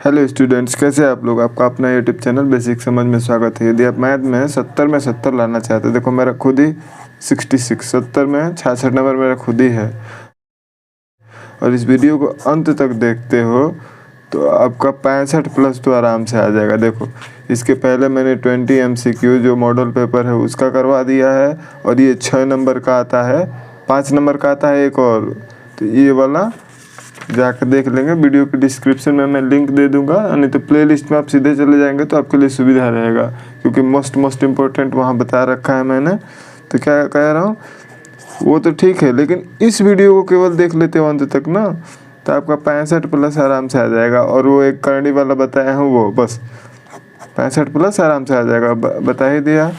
Hello students, कैसे हैं आप लोग। आपका अपना यूट्यूब चैनल बेसिक समझ में स्वागत है। यदि आप मैथ में 70 में 70 लाना चाहते हैं, देखो मेरा खुद ही 66, 70 में 66 नंबर मेरा खुद ही है। और इस वीडियो को अंत तक देखते हो तो आपका 65 प्लस तो आराम से आ जाएगा। देखो इसके पहले मैंने 20 MCQ जो मॉडल पेपर है उसका करवा दिया है, और ये 6 नंबर का आता है, 5 नंबर का आता है एक और। तो ये वाला जाकर देख लेंगे। वीडियो के डिस्क्रिप्शन में मैं लिंक दे दूंगा, नहीं तो प्लेलिस्ट में आप सीधे चले जाएंगे तो आपके लिए सुविधा रहेगा, क्योंकि मोस्ट इम्पोर्टेंट वहाँ बता रखा है मैंने। तो क्या कह रहा हूँ वो तो ठीक है, लेकिन इस वीडियो को केवल देख लेते हो अंत तक ना, तो आपका 65 प्लस आराम से आ जाएगा। और वो एक करनी वाला बताया हूँ वो बस 65 प्लस आराम से आ जाएगा, बता ही दिया।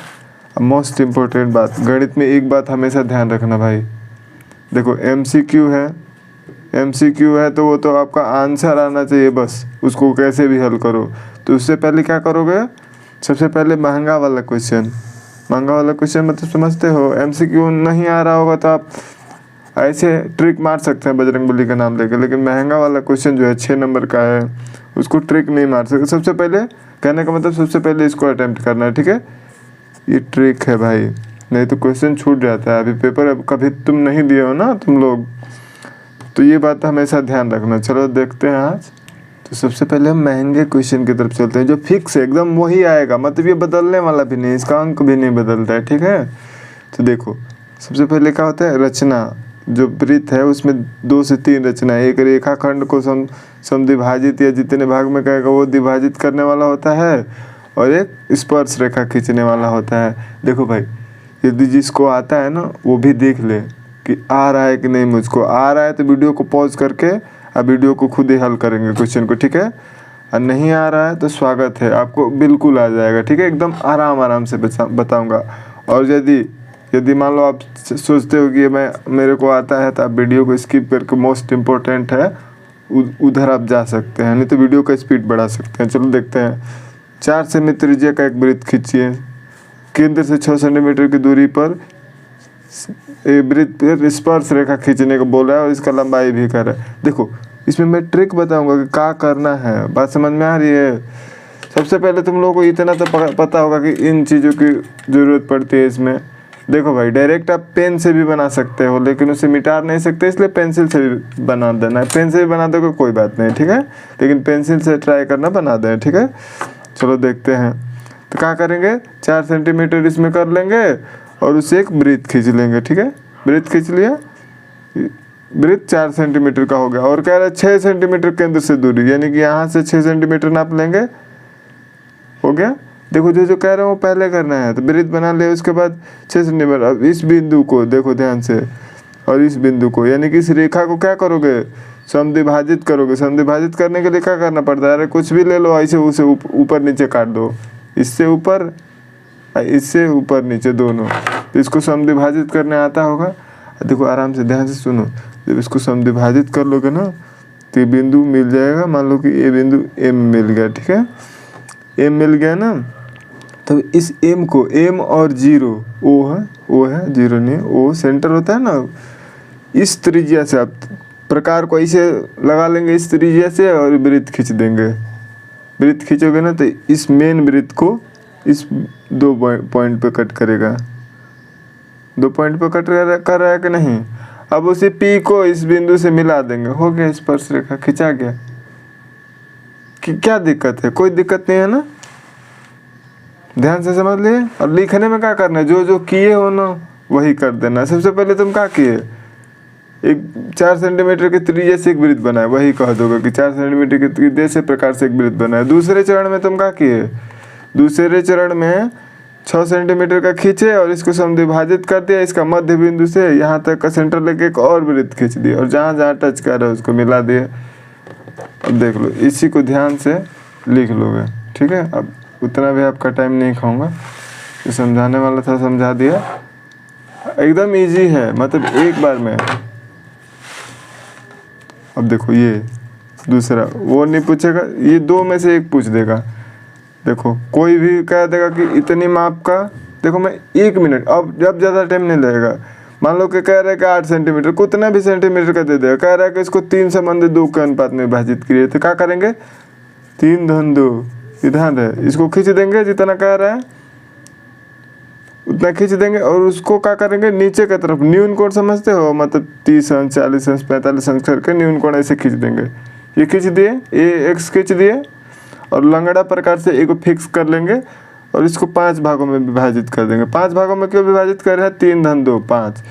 मोस्ट इम्पोर्टेंट बात, गणित में एक बात हमेशा ध्यान रखना भाई। देखो MCQ है तो वो तो आपका आंसर आना चाहिए, बस उसको कैसे भी हल करो। तो उससे पहले क्या करोगे, सबसे पहले महंगा वाला क्वेश्चन मतलब समझते हो। MCQ नहीं आ रहा होगा तो आप ऐसे ट्रिक मार सकते हैं बजरंगबली का नाम लेके, लेकिन महंगा वाला क्वेश्चन जो है 6 नंबर का है उसको ट्रिक नहीं मार सकते। सबसे पहले कहने का मतलब सबसे पहले इसको अटेम्प्ट करना है, ठीक है। ये ट्रिक है भाई, नहीं तो क्वेश्चन छूट जाता है। अभी पेपर कभी तुम नहीं दिए हो ना तुम लोग, तो ये बात हमेशा ध्यान रखना। चलो देखते हैं आज। तो सबसे पहले हम महंगे क्वेश्चन की तरफ चलते हैं, जो फिक्स है एकदम वही आएगा, मतलब ये बदलने वाला भी नहीं, इसका अंक भी नहीं बदलता है, ठीक है। तो देखो सबसे पहले क्या होता है, रचना जो वृत्त है उसमें 2 से 3 रचना है। एक रेखाखंड को समद्विभाजित या जितने भाग में कहेगा वो द्विभाजित करने वाला होता है, और एक स्पर्श रेखा खींचने वाला होता है। देखो भाई यदि जिसको आता है ना वो भी देख ले कि आ रहा है कि नहीं। मुझको आ रहा है तो वीडियो को पॉज करके अब वीडियो को खुद ही हल करेंगे क्वेश्चन को, ठीक है। और नहीं आ रहा है तो स्वागत है, आपको बिल्कुल आ जाएगा, ठीक है। एकदम आराम से बताऊंगा। और यदि मान लो आप सोचते हो कि मेरे को आता है, तो आप वीडियो को स्किप करके मोस्ट इम्पोर्टेंट है उधर आप जा सकते हैं, नहीं तो वीडियो का स्पीड बढ़ा सकते हैं। चलो देखते हैं। 4 सेमी त्रिज्या का एक वृत्त खींचिए। केंद्र से 6 सेंटीमीटर की दूरी पर वृत्त पर स्पर्श रेखा खींचने को बोला है, और इसका लंबाई भी कर रहा है। देखो इसमें मैं ट्रिक बताऊंगा कि क्या करना है, बात समझ में आ रही है। सबसे पहले तुम लोगों को इतना तो पता होगा कि इन चीज़ों की ज़रूरत पड़ती है इसमें। देखो भाई डायरेक्ट आप पेन से भी बना सकते हो, लेकिन उसे मिटा नहीं सकते, इसलिए पेंसिल से भी बना देना है। पेन से भी बना दोगे कोई बात नहीं, ठीक है, लेकिन पेंसिल से ट्राई करना, बना दें, ठीक है। चलो देखते हैं। तो क्या करेंगे, 4 सेंटीमीटर इसमें कर लेंगे और उसे एक वृत्त खींच लेंगे, ठीक है। वृत्त खींच लिया, वृत्त 4 सेंटीमीटर का हो गया। और कह रहा है 6 सेंटीमीटर केंद्र से दूरी, यानी कि यहाँ से 6 सेंटीमीटर नाप लेंगे, हो गया। देखो जो कह रहे हैं वो पहले करना है, तो वृत्त बना ले, उसके बाद 6 सेंटीमीटर। अब इस बिंदु को देखो ध्यान से, और इस बिंदु को, यानी कि इस रेखा को क्या करोगे, समद्विभाजित करोगे। समद्विभाजित करने के लिए क्या करना पड़ता है, अरे कुछ भी ले लो ऐसे, उसे ऊपर नीचे काट दो, इससे ऊपर इससे ऊपर नीचे दोनों। तो इसको समद्विभाजित करने आता होगा। देखो आराम से ध्यान से सुनो, जब इसको समद्विभाजित कर लोगे ना तो ये बिंदु मिल जाएगा। मान लो कि ये बिंदु M मिल गया, ठीक है, M मिल गया ना। तो इस M को, M और 0 O है 0 नहीं, O सेंटर होता है ना। इस त्रिज्या से आप प्रकार को ऐसे लगा लेंगे, इस त्रिज्या से, और वृत्त खींच देंगे। वृत्त खींचोगे ना तो इस मेन वृत्त को इस 2 पॉइंट पे कट करेगा। 2 पॉइंट पे कट कर रहा है कि नहीं। अब उसी P को इस बिंदु से मिला देंगे, हो गया स्पर्श रेखा, खिंचा गया। क्या दिक्कत है, कोई दिक्कत नहीं है ना, ध्यान से समझ लिए। और लिखने में क्या करना है, जो किए हो ना वही कर देना। सबसे पहले तुम क्या किए, एक 4 सेंटीमीटर की त्रिज्या से एक वृत्त बनाए, वही कह दोगे कि 4 सेंटीमीटर की त्रिज्या से प्रकार से एक वृत्त बनाए। दूसरे चरण में तुम क्या किए, दूसरे चरण में 6 सेंटीमीटर का खींचे और इसको समद्विभाजित कर दिया, इसका मध्य बिंदु से यहाँ तक का सेंटर लेके एक और वृत्त खींच दिया, और जहाँ जहाँ टच कर रहा है उसको मिला दिए। अब देख लो, इसी को ध्यान से लिख लोगे, ठीक है। अब उतना भी आपका टाइम नहीं खाऊंगा, ये समझाने वाला था समझा दिया, एकदम इजी है, मतलब एक बार में। अब देखो ये दूसरा, वो नहीं पूछेगा, ये 2 में से एक पूछ देगा। देखो कोई भी कह देगा कि इतनी माप का, देखो मैं 1 मिनट, अब जब ज़्यादा टाइम नहीं लगेगा। मान लो कि कह रहा है कि 8 सेंटीमीटर, कितना भी सेंटीमीटर का दे देगा। कह रहा है कि इसको 3 संबंधित 2 के अनुपात में विभाजित करिए, तो क्या करेंगे, 3 धन 2, इधर है, इसको खींच देंगे जितना कह रहा है उतना खींच देंगे और उसको क्या करेंगे नीचे की तरफ न्यून कोण समझते हो, मतलब 30 अंश 40 अंश 45 अंश करके न्यून कोण ऐसे खींच देंगे। ये खींच दिए, ये एक्स खींच दिए और लंगड़ा प्रकार से एक फिक्स कर लेंगे और इसको 5 भागों में विभाजित कर देंगे। 5 भागों में क्यों विभाजित कर रहे हैं, 3 धन 2 5,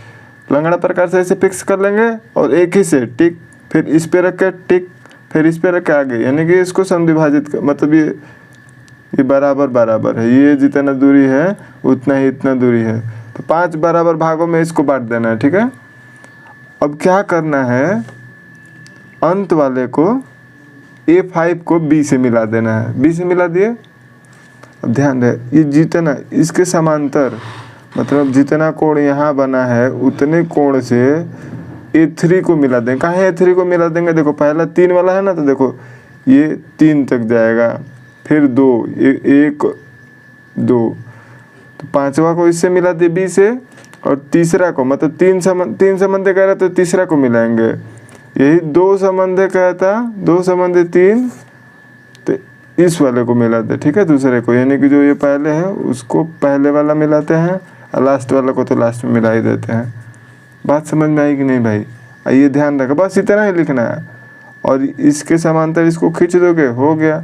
लंगड़ा प्रकार से ऐसे फिक्स कर लेंगे और एक ही से टिक, फिर इस पे रख के टिक, फिर इस पे रख के आगे, यानी कि इसको समविभाजित मतलब ये बराबर बराबर है, ये जितना दूरी है उतना ही इतना दूरी है, तो 5 बराबर भागों में इसको बांट देना है। ठीक है, अब क्या करना है, अंत वाले को A5 को B से मिला देना है। B से मिला दिए, अब ध्यान रहे ये जितना इसके समांतर मतलब जितना कोण यहाँ बना है उतने कोण से A3 को मिला देंगे। कहाँ A3 को मिला देंगे, देखो पहला 3 वाला है ना, तो देखो ये 3 तक जाएगा, फिर 2 1 2, तो 5वां को इससे मिला दिए B से और तीसरा को मतलब 3 संबंध कह रहा तो तीसरा को मिलाएंगे। यही 2 संबंध कहता 2 संबंध 3, तो इस वाले को मिलाते। ठीक है, दूसरे को, यानी कि जो ये पहले है उसको पहले वाला मिलाते हैं और लास्ट वाला को तो लास्ट में मिला ही देते हैं। बात समझ में आई कि नहीं भाई? आइए ध्यान रखो, बस इतना ही लिखना है और इसके समांतर इसको खींच दोगे, हो गया,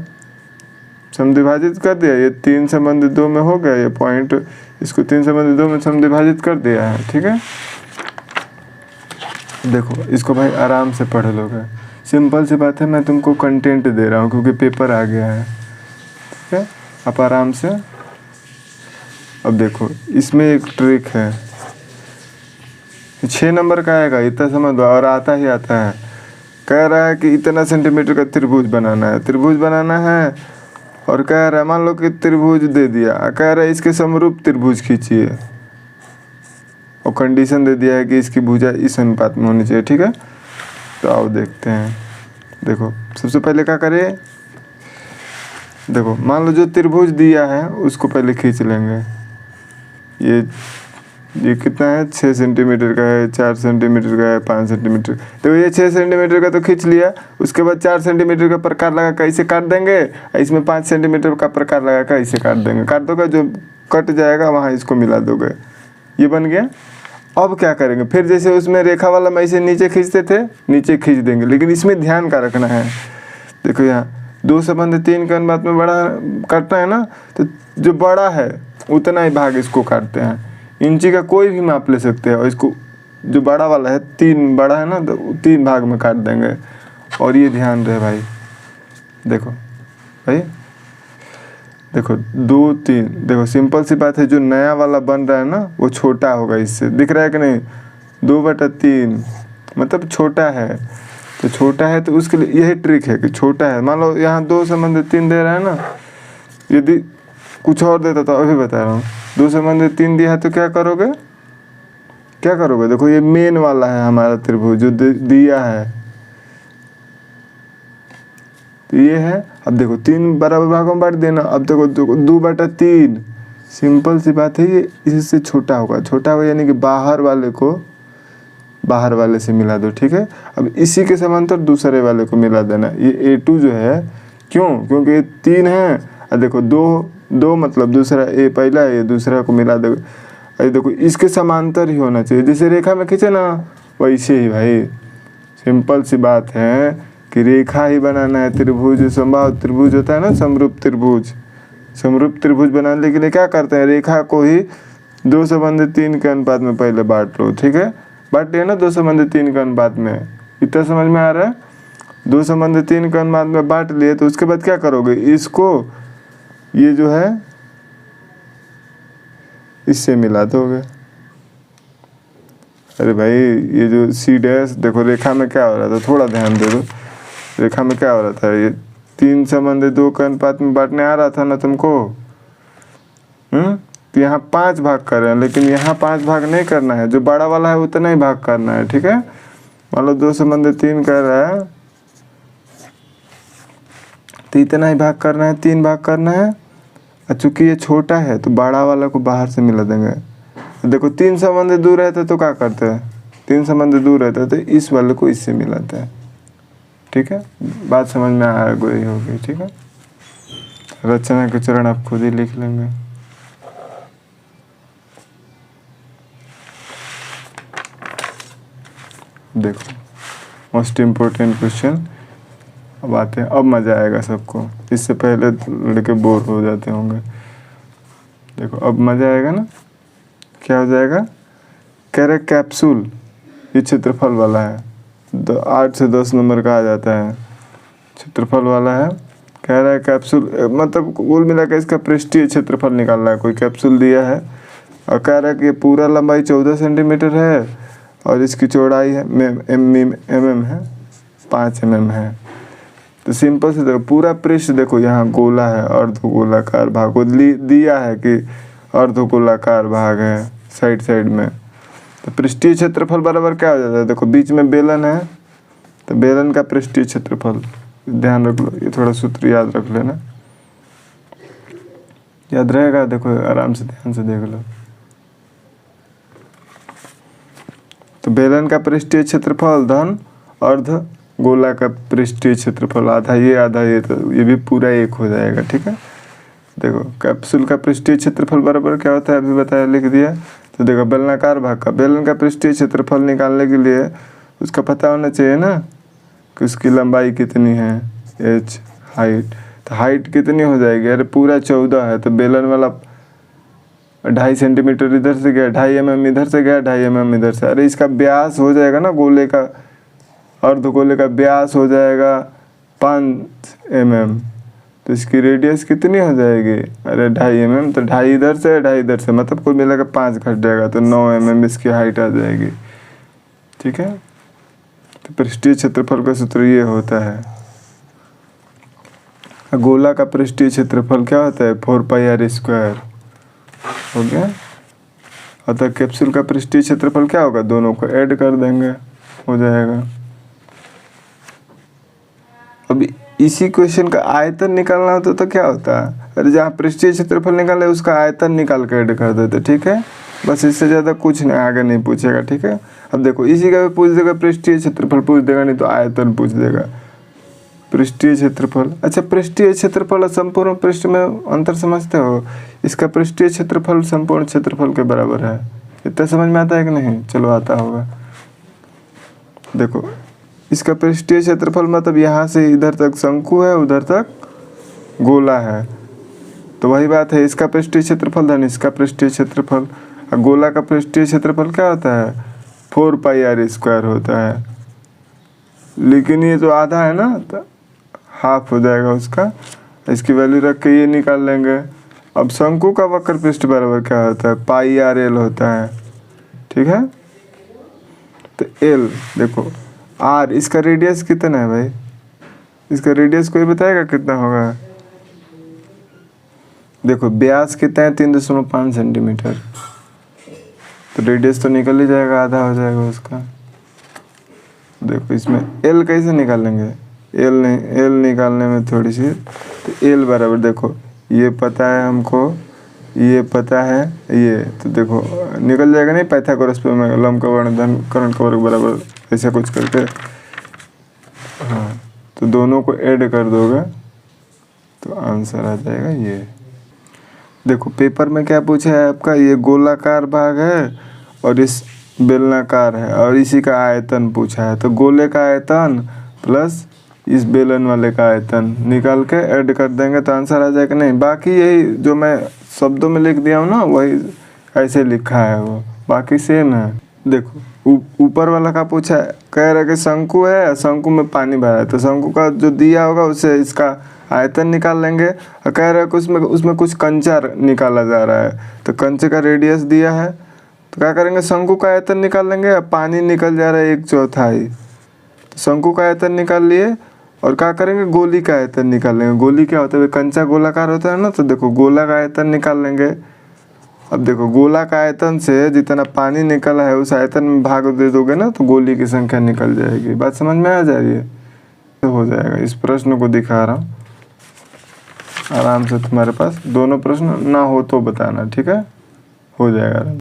समविभाजित कर दिया। ये 3 संबंध 2 में हो गया, ये पॉइंट इसको 3 संबंध 2 में समविभाजित कर दिया है। ठीक है, देखो इसको भाई आराम से पढ़ लोगे, सिंपल सी बात है, मैं तुमको कंटेंट दे रहा हूँ क्योंकि पेपर आ गया है। ठीक है, आप आराम से। अब देखो इसमें एक ट्रिक है, 6 नंबर का आएगा, इतना समझ लो, और आता ही आता है। कह रहा है कि इतना सेंटीमीटर का त्रिभुज बनाना है, त्रिभुज बनाना है, और कह रहा है मान लो कि त्रिभुज दे दिया, कह रहा है इसके समरूप त्रिभुज खींचिए और कंडीशन दे दिया है कि इसकी भुजा इस अनुपात में होनी चाहिए। ठीक है, तो आओ देखते हैं। देखो सबसे पहले क्या करें, देखो मान लो जो त्रिभुज दिया है उसको पहले खींच लेंगे। ये कितना है, 6 सेंटीमीटर का है, 4 सेंटीमीटर का है, 5 सेंटीमीटर। तो ये 6 सेंटीमीटर का तो खींच लिया, उसके बाद 4 सेंटीमीटर का प्रकार लगा कर इसे काट देंगे, इसमें 5 सेंटीमीटर का प्रकार लगा कर इसे काट देंगे। काट दोगे, जो कट जाएगा वहाँ इसको मिला दोगे, ये बन गया। अब क्या करेंगे, फिर जैसे उसमें रेखा वाला में इसे नीचे खींचते थे, नीचे खींच देंगे, लेकिन इसमें ध्यान का रखना है। देखो यहाँ 2 संबंध 3 के अनुपात में बड़ा काटना है ना, तो जो बड़ा है उतना ही भाग इसको काटते हैं। इंची का कोई भी माप ले सकते हैं और इसको जो बड़ा वाला है 3 बड़ा है ना, तो 3 भाग में काट देंगे। और ये ध्यान रहे भाई, देखो भाई, देखो 2 3, देखो सिंपल सी बात है, जो नया वाला बन रहा है ना वो छोटा होगा इससे, दिख रहा है कि नहीं, 2/3 मतलब छोटा है, तो छोटा है तो उसके लिए यही ट्रिक है कि छोटा है। मान लो यहाँ 2 संबंध 3 दे रहा है ना, यदि कुछ और देता तो अभी बता रहा हूँ, 2 संबंध 3 दिया है तो क्या करोगे, क्या करोगे, देखो ये मेन वाला है हमारा त्रिभुज जो दिया है, तो ये है। अब देखो 3 बराबर भागों में बांट देना। अब देखो 2/3, सिंपल सी बात है, ये इससे छोटा होगा, छोटा होगा यानी कि बाहर वाले को बाहर वाले से मिला दो। ठीक है, अब इसी के समांतर दूसरे वाले को मिला देना। ये A2 जो है, क्यों, क्योंकि ये 3 है, और देखो 2 मतलब दूसरा A पहला है, ये दूसरा को मिला दो। अरे देखो इसके समांतर ही होना चाहिए, जैसे रेखा में खींचे ना वैसे ही भाई, सिंपल सी बात है कि रेखा ही बनाना है। त्रिभुज समबाहु त्रिभुज होता है ना, समरूप त्रिभुज, समरूप त्रिभुज बनाने के लिए क्या करते हैं, रेखा को ही 2 संबंध 3 के अनुपात में पहले बांट लो। ठीक है, बांट लिया ना 2 संबंध 3 के अनुपात में, इतना समझ में आ रहा है। 2 संबंध 3 के अनुपात में बांट लिए, तो उसके बाद क्या करोगे, इसको ये जो है इससे मिला दोगे। अरे भाई ये जो C' देखो रेखा में क्या हो रहा था, थोड़ा ध्यान दे दो, रेखा में क्या हो रहा था, ये 3 संबंध 2 के अनुपात में बांटने आ रहा था ना तुमको, तो यहाँ 5 भाग कर रहे हैं, लेकिन यहाँ 5 भाग नहीं करना है, जो बड़ा वाला है उतना ही भाग करना है। ठीक है, मान लो 2 संबंध 3 कर रहा है तो इतना ही भाग करना है, 3 भाग करना है, और चूंकि ये छोटा है तो बड़ा वाला को बाहर से मिला देंगे। देखो 3 संबंध दूर रहते तो क्या करते हैं, 3 संबंध दूर रहते तो इस वाले को इससे मिलाते हैं। ठीक है, बात समझ में आ गई होगी। ठीक है। रचना के चरण आप खुद ही लिख लेंगे। देखो मोस्ट इम्पोर्टेंट क्वेश्चन अब आते हैं। अब मज़ा आएगा सबको, इससे पहले लड़के बोर हो जाते होंगे। देखो अब मज़ा आएगा ना। क्या हो जाएगा? कह रहे कैप्सूल, ये क्षेत्रफल वाला है, 8 से 10 नंबर का आ जाता है, क्षेत्रफल वाला है। कह रहा है कैप्सूल मतलब कुल मिला के इसका पृष्ठीय क्षेत्रफल निकालना है। कोई कैप्सूल दिया है और कह रहा है कि पूरा लंबाई 14 सेंटीमीटर है और इसकी चौड़ाई है mm है 5 mm है। तो सिंपल से देखो पूरा पृष्ठ देखो, यहाँ गोला है, अर्धगोलाकार भाग को दिया है कि अर्धगोलाकार भाग है साइड साइड में। तो पृष्ठीय क्षेत्रफल बराबर क्या हो जाता है? देखो बीच में बेलन है तो बेलन का पृष्ठीय क्षेत्रफल, ध्यान रख लो, ये थोड़ा सूत्र याद रख लेना, याद रहेगा। देखो आराम से ध्यान से देख लो। तो बेलन का पृष्ठीय क्षेत्रफल धन अर्ध गोला का पृष्ठीय क्षेत्रफल, आधा ये तो ये भी पूरा एक हो जाएगा। ठीक है, देखो कैप्सूल का पृष्ठीय क्षेत्रफल बराबर क्या होता है अभी बताया, लिख दिया। तो देखो बेलनाकार भाग का, बेलन का पृष्ठीय क्षेत्रफल निकालने के लिए उसका पता होना चाहिए ना कि उसकी लंबाई कितनी है, h हाइट। तो हाइट कितनी हो जाएगी? अरे पूरा 14 है तो बेलन वाला 2.5 सेंटीमीटर इधर से गया, 2.5 mm इधर से गया, 2.5 mm इधर से। अरे इसका व्यास हो जाएगा ना गोले का, अर्धगोले का व्यास हो जाएगा 5 mm। तो इसकी रेडियस कितनी हो जाएगी? अरे 2.5 mm, तो 2.5 इधर से 2.5 इधर से, मतलब कुल मिलाकर 5 घट जाएगा तो 9 mm इसकी हाइट आ जाएगी। ठीक है, तो पृष्ठीय क्षेत्रफल का सूत्र ये होता है। गोला का पृष्ठीय क्षेत्रफल क्या होता है? 4πr²। हो गया। अतः कैप्सूल का पृष्ठीय क्षेत्रफल क्या होगा? दोनों को ऐड कर देंगे, हो जाएगा। अभी इसी क्वेश्चन का आयतन निकालना होता तो क्या होता है? अरे जहाँ पृष्ठीय क्षेत्रफल निकाले उसका आयतन निकाल कर ऐड कर देते। ठीक है, बस इससे ज़्यादा कुछ नहीं, आगे नहीं पूछेगा। ठीक है, अब देखो इसी का भी पूछ देगा, पृष्ठीय क्षेत्रफल पूछ देगा, नहीं तो आयतन पूछ देगा। पृष्ठीय क्षेत्रफल, अच्छा पृष्ठीय क्षेत्रफल और संपूर्ण पृष्ठ में अंतर समझते हो? इसका पृष्ठीय क्षेत्रफल संपूर्ण क्षेत्रफल के बराबर है। इतना समझ में आता है कि नहीं? चलो आता होगा। देखो इसका पृष्ठीय क्षेत्रफल मतलब यहाँ से इधर तक शंकु है, उधर तक गोला है, तो वही बात है। इसका पृष्ठीय क्षेत्रफल धन इसका पृष्ठीय क्षेत्रफल। गोला का पृष्ठीय क्षेत्रफल क्या होता है? 4πr² होता है। लेकिन ये जो आधा है ना तो हाफ हो जाएगा उसका, इसकी वैल्यू रख के ये निकाल लेंगे। अब शंकु का वक्र पृष्ठ बराबर क्या होता है? πrl होता है। ठीक है, तो l देखो r, इसका रेडियस कितना है भाई? इसका रेडियस कोई बताएगा कितना होगा? देखो व्यास कितना है? 3.5 सेंटीमीटर। तो रेडियस तो निकल ही जाएगा, आधा हो जाएगा उसका। देखो इसमें l कैसे निकालेंगे? l नहीं, l निकालने में थोड़ी सी, तो l बराबर देखो ये पता है हमको, ये पता है, ये तो देखो निकल जाएगा नहीं, पाइथागोरस पे में लंब का वर्ण धन कर्ण का वर्ग बराबर ऐसा कुछ करके। हाँ, तो दोनों को ऐड कर दोगे तो आंसर आ जाएगा ये। देखो पेपर में क्या पूछा है आपका? ये गोलाकार भाग है और इस बेलनाकार है और इसी का आयतन पूछा है। तो गोले का आयतन प्लस इस बेलन वाले का आयतन निकाल के ऐड कर देंगे तो आंसर आ जाएगा। नहीं, बाकी यही जो मैं शब्दों में लिख दिया हूँ ना वही ऐसे लिखा है, वो बाकी सेम है। देखो ऊपर वाला का पूछा है, कह रहा है कि शंकु है, शंकु में पानी भरा है, तो शंकु का जो दिया होगा उससे इसका आयतन निकाल लेंगे। और कह रहा है कि उसमें कुछ कंचा निकाला जा रहा है, तो कंचे का रेडियस दिया है, तो क्या करेंगे? शंकु का आयतन निकाल लेंगे। अब पानी निकल जा रहा है 1/4, तो शंकु का आयतन निकाल लिए। और क्या करेंगे? गोली का आयतन निकाल लेंगे। गोली क्या होता है? कंचा गोलाकार होता है ना, तो देखो गोला का आयतन निकाल लेंगे। अब देखो गोला का आयतन से जितना पानी निकला है उस आयतन में भाग दे दोगे ना तो गोली की संख्या निकल जाएगी। बात समझ में आ जा रही है? तो हो जाएगा। इस प्रश्न को दिखा रहा हूँ आराम से, तुम्हारे पास दोनों प्रश्न ना हो तो बताना। ठीक है, हो जाएगा।